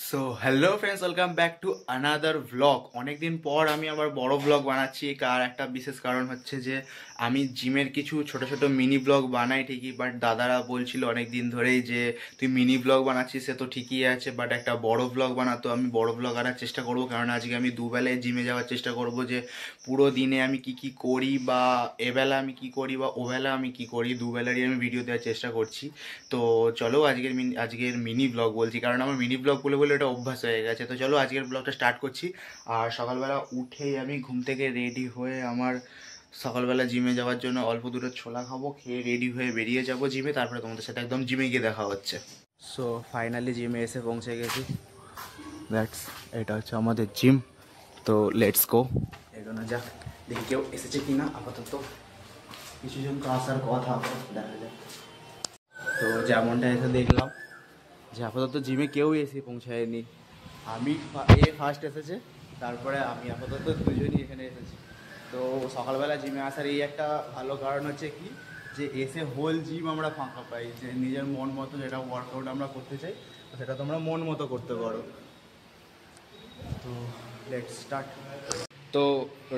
So hello friends, welcome back to another vlog. অনেকদিন পর আমি আবার বড় ভ্লগ বানাচ্ছি। কার একটা বিশেষ কারণ হচ্ছে যে আমি জিমের কিছু ছোট ছোট মিনি ভ্লগ বানাই ঠিকই, বাট দাদারা বলছিল অনেক দিন ধরেই যে তুই মিনি ভ্লগ বানাচ্ছিস, সে তো ঠিকই আছে, বাট একটা বড় ভ্লগ বানাতো। আমি বড় ভ্লগ আনার চেষ্টা করবো, কারণ আজকে আমি দুবেলায় জিমে যাওয়ার চেষ্টা করব, যে পুরো দিনে আমি কি কি করি, বা এবেলা আমি কি করি, বা ওবেলা আমি কি করি, দুবেলারই আমি ভিডিও দেওয়ার চেষ্টা করছি। তো চলো আজকের মিনি ব্লগ বলছি, কারণ আমার মিনি ব্লগ বলে বলে এটা অভ্যাস হয়ে গেছে। তো চলো আজকের ব্লগটা স্টার্ট করছি। আর সকালবেলা উঠেই আমি ঘুম থেকে রেডি হয়ে আমার সকালবেলা জিমে যাওয়ার জন্য অল্প দূরে ছোলা খাবো, খেয়ে রেডি হয়ে বেরিয়ে যাব জিমে। তারপরে তোমাদের সাথে একদম জিমে গিয়ে দেখা হচ্ছে। সো ফাইনালি জিমে এসে পৌঁছে গেছি। এটা হচ্ছে আমাদের জিম। তো লেটস গো, এগোনো যাক। দেখি কেউ এসেছে কিনা। আপাতত কিছুজন তো আসার কথা, দেখা যাক। তো যেমনটা এসে দেখলাম যে আপাতত জিমে কেউ এসে পৌঁছায়নি। আমি ফার্স্ট এসেছে, তারপরে আমি, আপাতত দুজনই এখানে এসেছি। তো সকালবেলা জিমে আসার এই একটা ভালো কারণ হচ্ছে কি, যে এসে হোল জিম আমরা ফাঁকা পাই, যে নিজের মন মতো যেটা ওয়ার্কআউট আমরা করতে চাই সেটা তোমরা মন মতো করতে পারো। তো লেটস স্টার্ট। তো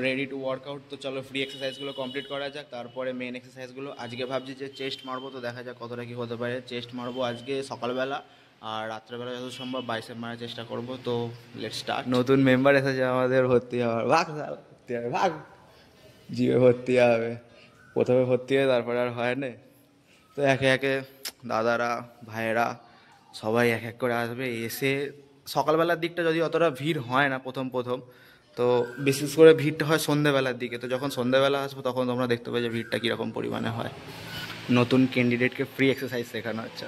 রেডি টু ওয়ার্কআউট। তো চলো ফ্রি এক্সারসাইজগুলো কমপ্লিট করা যাক, তারপরে মেন এক্সারসাইজগুলো। আজকে ভাবছি যে চেস্ট মারবো, তো দেখা যাক কতটা কী হতে পারে। চেস্ট মারবো আজকে সকালবেলা, আর রাত্রেবেলা যত সম্ভব বাইসেপ মারার চেষ্টা করব। তো লেটস স্টার্ট। নতুন মেম্বার এসেছে আমাদের, ভর্তি হওয়ার ভাগ ভর্তি হবে, ভাগ জিমে ভর্তি হবে। প্রথমে ভর্তি হয়ে তারপরে আর হয় না। তো একে একে দাদারা ভাইয়েরা সবাই এক এক করে আসবে। এসে সকালবেলার দিকটা যদি অতটা ভিড় হয় না প্রথম, তো বিশেষ করে ভিড়টা হয় সন্ধ্যেবেলার দিকে। তো যখন সন্ধ্যেবেলা আসবো তখন তোমরা দেখতে পাবে যে ভিড়টা কীরকম পরিমাণে হয়। নতুন ক্যান্ডিডেটকে ফ্রি এক্সারসাইজ শেখানো হচ্ছে।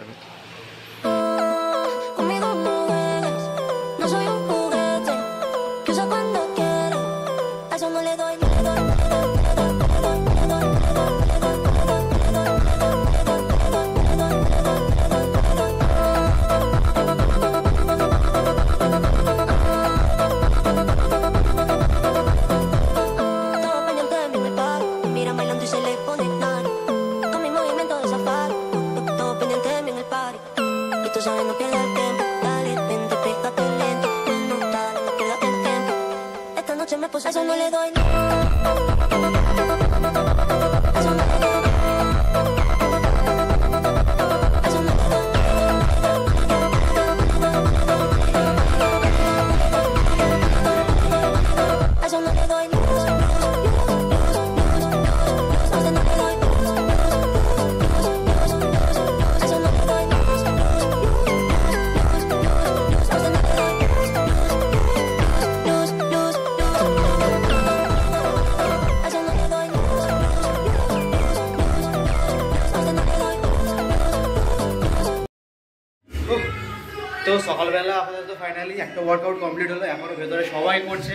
তো সকালবেলা আপাতত ফাইনালি একটা ওয়ার্কআউট কমপ্লিট হলো। এখনও ভেতরে সবাই করছে।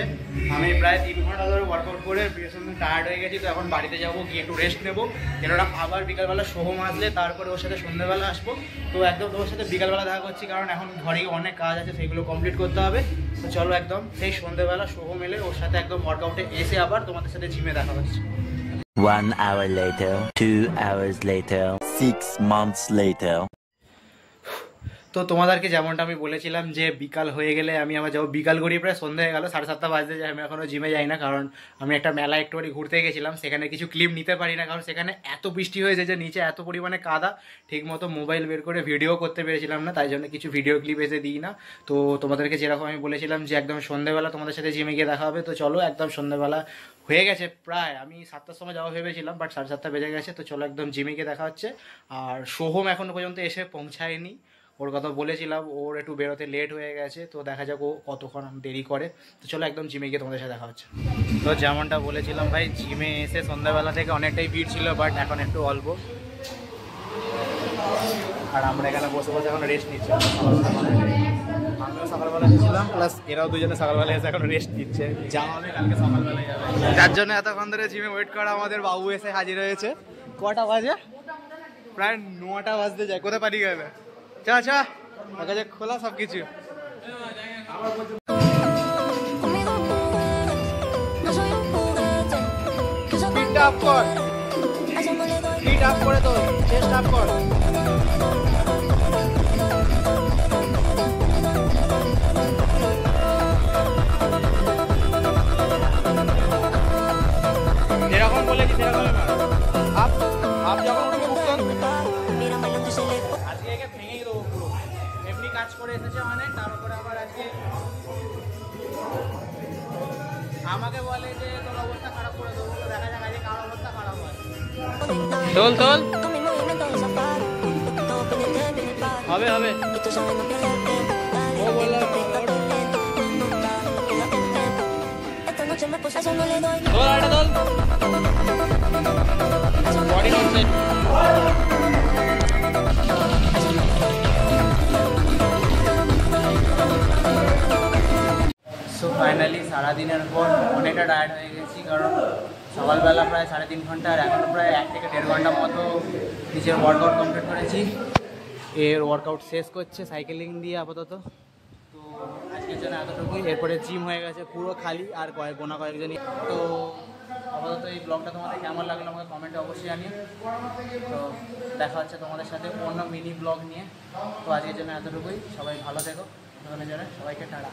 আমি প্রায় 3 ঘন্টা ধরে ওয়ার্কআউট করে ভীষণ টায়ার্ড হয়ে গেছি। তো এখন বাড়িতে যাবো, গিয়ে একটু রেস্ট নেবো, কেননা আবার বিকালবেলা সোহম আসলে তারপরে ওর সাথে সন্ধ্যেবেলা আসবো। তো একদম তোমার সাথে বিকালবেলা দেখা করছি, কারণ এখন ঘরে অনেক কাজ আছে, সেইগুলো কমপ্লিট করতে হবে। তো চলো একদম সেই সন্ধ্যেবেলা সোহম এলে ওর সাথে একদম ওয়ার্কআউটে এসে আবার তোমাদের সাথে জিমে দেখা হচ্ছে। 1 hour later, 2 hours later, 6 months later. তো তোমাদেরকে যেমনটা আমি বলেছিলাম যে বিকাল হয়ে গেলে আমি আমার যাবো। বিকাল গড়িয়ে প্রায় সন্ধ্যা হয়ে গেল, 7:30 বাজতে যায়। আমি এখনও জিমে যাই না, কারণ আমি একটা মেলা একটুখানি ঘুরতে গেছিলাম। সেখানে কিছু ক্লিপ নিতে পারি না, কারণ সেখানে এত বৃষ্টি হয়েছে যে নিচে এত পরিমাণে কাদা, ঠিকমতো মোবাইল বের করে ভিডিও করতে পেরেছিলাম না, তাই জন্য কিছু ভিডিও ক্লিপ এসে দিই না। তো তোমাদেরকে যেরকম আমি বলেছিলাম যে একদম সন্ধ্যেবেলা তোমাদের সাথে জিমে গিয়ে দেখা হবে। তো চলো একদম সন্ধ্যেবেলা হয়ে গেছে প্রায়। আমি 7টার সময় যাওয়া ভেবেছিলাম, বাট 7:30 বেজে গেছে। তো চলো একদম জিমে গিয়ে দেখা হচ্ছে। আর সোহম এখনও পর্যন্ত এসে পৌঁছায়নি। ওর কথা বলেছিলাম, ওর একটু বেরোতে লেট হয়ে গেছে। তো দেখা যাক ও কতক্ষণ দেরি করে। তো চলো একদম জিমে গিয়ে তোমাদের সাথে দেখা হচ্ছে। তো যেমনটা বলেছিলাম ভাই, জিমে এসে সন্ধ্যাবেলা থেকে অনেকটাই ভিড় ছিল, বাট এখন একটু অল্প। আর আমরা এখানে বসে বসে এখন রেস্ট নিচ্ছি। আমিও সকালবেলা এসেছিলাম, প্লাস এরাও দুজনে সকালবেলা এসে এখন রেস্ট নিচ্ছে। যাওয়া হবে কালকে সকালবেলায় যাবে, যার জন্য এতক্ষণ ধরে জিমে ওয়েট করা। আমাদের বাবু এসে হাজির হয়েছে। কটা বাজে? প্রায় 9টা বাজতে যায়। কোথায় পারি গেবে? চা খোলা সব কিছু। আপ কর, ফিট আপ করে তো, চেস্ট আপ কর। কাজ করে এসেছে অনেক, তার উপরে আবার আজকে আমাকে বলে যে তোর অবস্থা খারাপ করে দেবো। দেখা যাক আজকে কার অবস্থা খারাপ হয়। তোল তোল, হবে হবে। ও বললো তোল আটা তোল, বডি ননসেন্স। সো ফাইনালি সারাদিনের পর অনেকটা টায়ার্ড হয়ে গেছি, কারণ সকালবেলা প্রায় 3.5 ঘন্টা আর এখন প্রায় 1 থেকে 1.5 ঘন্টা মতো নিজের ওয়ার্কআউট কমপ্লিট করেছি। এর ওয়ার্কআউট শেষ করছে সাইকেলিং দিয়ে আপাতত। তো আজকের জন্য এতটুকুই। এরপরে জিম হয়ে গেছে পুরো খালি, আর কয়েকজনই। তো আপাতত এই ব্লগটা তোমাদের কেমন লাগলো আমাকে কমেন্টে অবশ্যই জানিও। তো দেখা হচ্ছে তোমাদের সাথে অন্য মিনি ব্লগ নিয়ে। তো আজকের জন্য এতটুকুই। সবাই ভালো থেকো, সবাইকে টাটা।